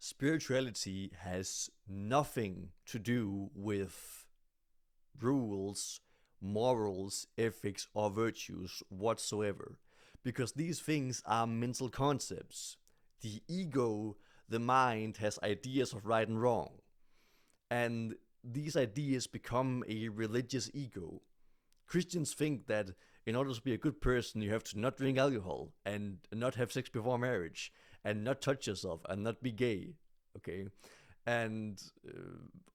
spirituality has nothing to do with rules, morals, ethics, or virtues whatsoever. Because these things are mental concepts. The ego, the mind, has ideas of right and wrong. And these ideas become a religious ego. Christians think that in order to be a good person, you have to not drink alcohol and not have sex before marriage and not touch yourself and not be gay. Okay, and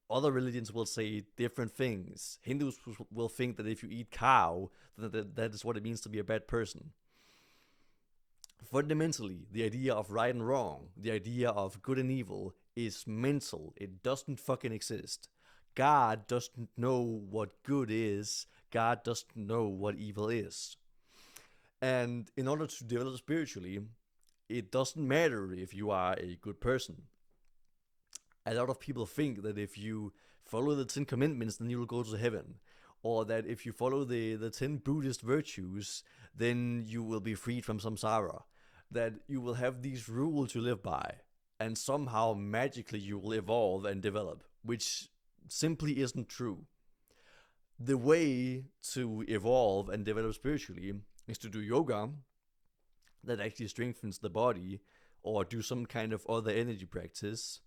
other religions will say different things. Hindus will think that if you eat cow, that is what it means to be a bad person. Fundamentally, the idea of right and wrong, the idea of good and evil, is mental. It doesn't fucking exist. God doesn't know what good is. God doesn't know what evil is. And in order to develop spiritually, it doesn't matter if you are a good person. A lot of people think that if you follow the 10 commandments, then you will go to heaven. Or that if you follow the 10 Buddhist virtues, then you will be freed from samsara. That you will have these rules to live by. And somehow magically you will evolve and develop, which simply isn't true. The way to evolve and develop spiritually is to do yoga that actually strengthens the body, or do some kind of other energy practice.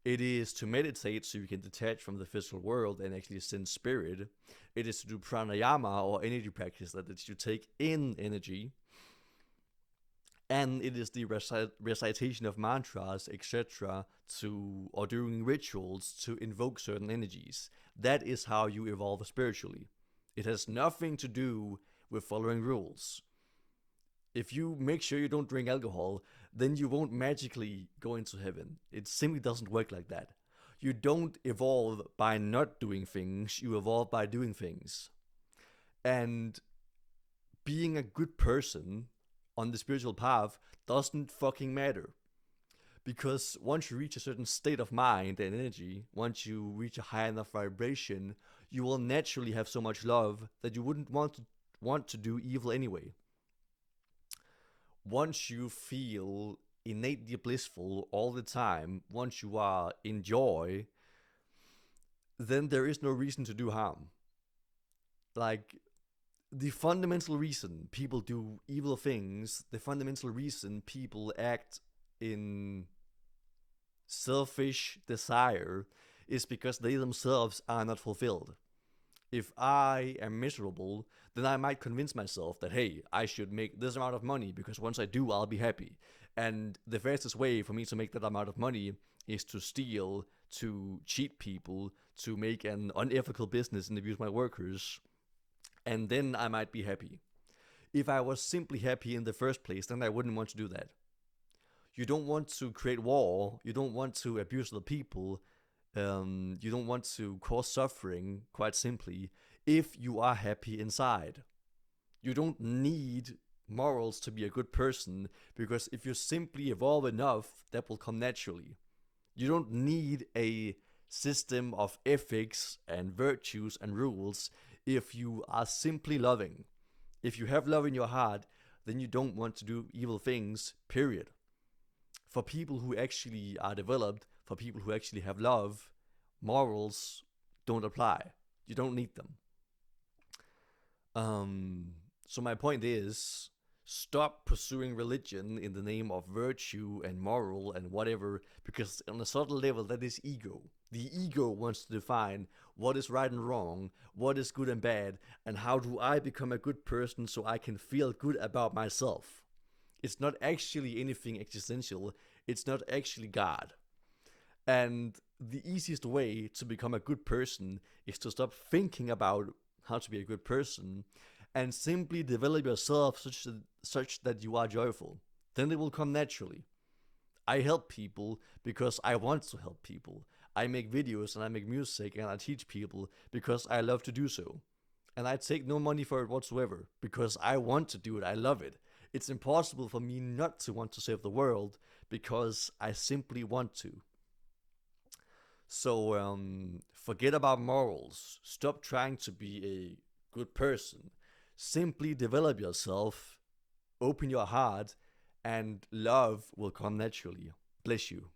It is to meditate so you can detach from the physical world and actually sense spirit. It is to do pranayama or energy practice that you take in energy. And it is the recitation of mantras, etc., to or doing rituals to invoke certain energies. That is how you evolve spiritually. It has nothing to do with following rules. If you make sure you don't drink alcohol, then you won't magically go into heaven. It simply doesn't work like that. You don't evolve by not doing things, you evolve by doing things. And being a good person on the spiritual path doesn't fucking matter. Because once you reach a certain state of mind and energy, once you reach a high enough vibration, you will naturally have so much love that you wouldn't want to do evil anyway. Once you feel innately blissful all the time, once you are in joy, then there is no reason to do harm. Like, the fundamental reason people do evil things, the fundamental reason people act in selfish desire, is because they themselves are not fulfilled. If I am miserable, then I might convince myself that, hey, I should make this amount of money because once I do, I'll be happy. And the fastest way for me to make that amount of money is to steal, to cheat people, to make an unethical business and abuse my workers. And then I might be happy. If I was simply happy in the first place, then I wouldn't want to do that. You don't want to create war, you don't want to abuse other people, you don't want to cause suffering, quite simply, if you are happy inside. You don't need morals to be a good person, because if you simply evolve enough, that will come naturally. You don't need a system of ethics and virtues and rules if you are simply loving. If you have love in your heart, then you don't want to do evil things, period. For people who actually are developed, for people who actually have love, morals don't apply. You don't need them. So my point is, stop pursuing religion in the name of virtue and moral and whatever, because on a subtle level that is ego. The ego wants to define what is right and wrong, what is good and bad, and how do I become a good person so I can feel good about myself. It's not actually anything existential, it's not actually God. And the easiest way to become a good person is to stop thinking about how to be a good person and simply develop yourself such that you are joyful. Then it will come naturally. I help people because I want to help people. I make videos and I make music and I teach people because I love to do so. And I take no money for it whatsoever because I want to do it. I love it. It's impossible for me not to want to save the world because I simply want to. So forget about morals. Stop trying to be a good person. Simply develop yourself, open your heart, and love will come naturally. Bless you.